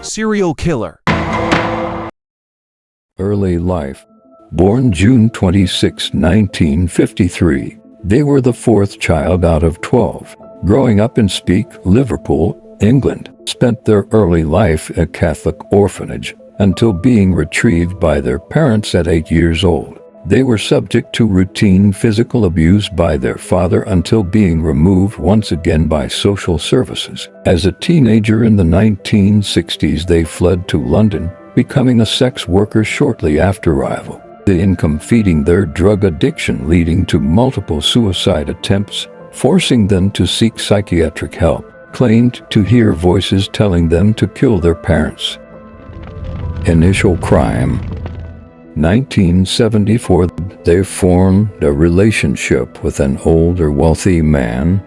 Serial killer. Early life. Born June 26, 1953, they were the fourth child out of 12. Growing up in Speke, Liverpool, England, spent their early life at a Catholic orphanage until being retrieved by their parents at 8 years old. They were subject to routine physical abuse by their father until being removed once again by social services. As a teenager in the 1960s, they fled to London, becoming a sex worker shortly after arrival. The income feeding their drug addiction, leading to multiple suicide attempts, forcing them to seek psychiatric help, claimed to hear voices telling them to kill their parents. Initial crime. 1974, they formed a relationship with an older wealthy man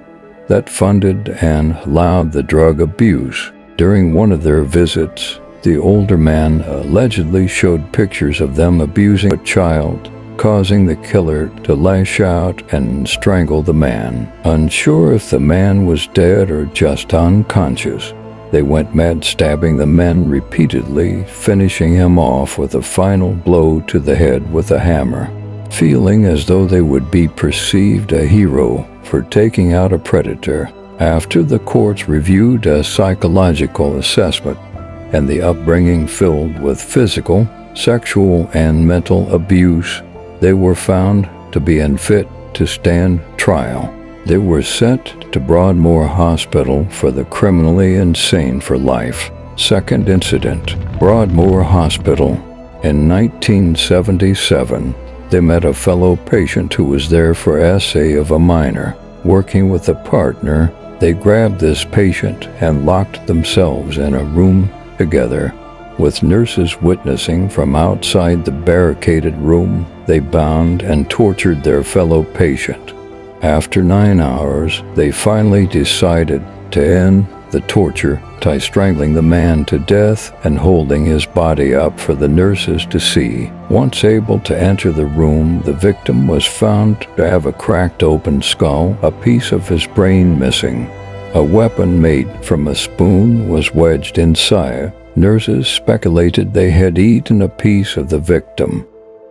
that funded and allowed the drug abuse. During one of their visits, the older man allegedly showed pictures of them abusing a child, causing the killer to lash out and strangle the man. Unsure if the man was dead or just unconscious, they went mad, stabbing the man repeatedly, finishing him off with a final blow to the head with a hammer. Feeling as though they would be perceived a hero for taking out a predator, after the courts reviewed a psychological assessment and the upbringing filled with physical, sexual, and mental abuse, they were found to be unfit to stand trial. They were sent to Broadmoor Hospital for the criminally insane for life. Second incident, Broadmoor Hospital. In 1977, they met a fellow patient who was there for assay of a minor. Working with a partner, they grabbed this patient and locked themselves in a room together. With nurses witnessing from outside the barricaded room, they bound and tortured their fellow patient. After 9 hours, they finally decided to end the torture by strangling the man to death and holding his body up for the nurses to see. Once able to enter the room, the victim was found to have a cracked open skull, a piece of his brain missing. A weapon made from a spoon was wedged inside. Nurses speculated they had eaten a piece of the victim.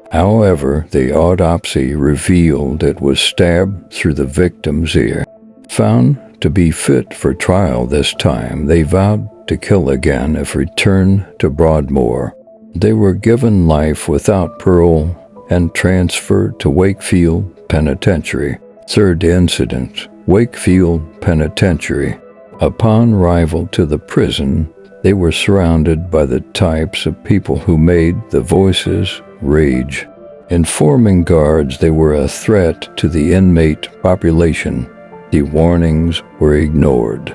However, the autopsy revealed it was stabbed through the victim's ear. Found to be fit for trial this time, they vowed to kill again if returned to Broadmoor. They were given life without parole and transferred to Wakefield Penitentiary. Third incident, Wakefield Penitentiary. Upon arrival to the prison, they were surrounded by the types of people who made the voices rage. Informing guards they were a threat to the inmate population, the warnings were ignored.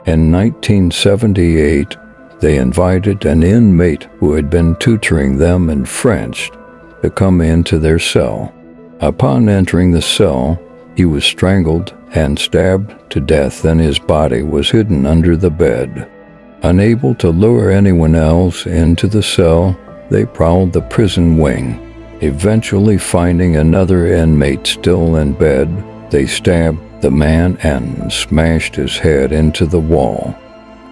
In 1978, they invited an inmate who had been tutoring them in French to come into their cell. Upon entering the cell, he was strangled and stabbed to death, then his body was hidden under the bed. Unable to lure anyone else into the cell, they prowled the prison wing. Eventually finding another inmate still in bed, they stabbed the man and smashed his head into the wall.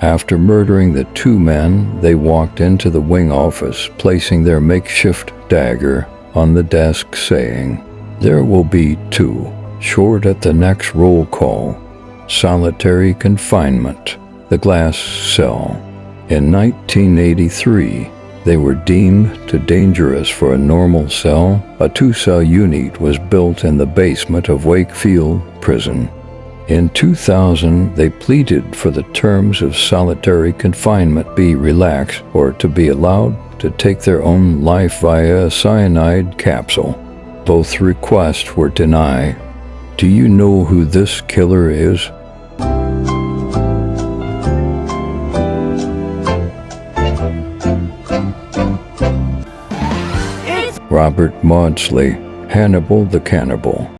After murdering the two men, they walked into the wing office, placing their makeshift dagger on the desk, saying, "There will be two, short at the next roll call. Solitary confinement, the glass cell." In 1983, they were deemed too dangerous for a normal cell. A 2-cell unit was built in the basement of Wakefield Prison. In 2000, they pleaded for the terms of solitary confinement be relaxed or to be allowed to take their own life via a cyanide capsule. Both requests were denied. Do you know who this killer is? Robert Maudsley, Hannibal the Cannibal.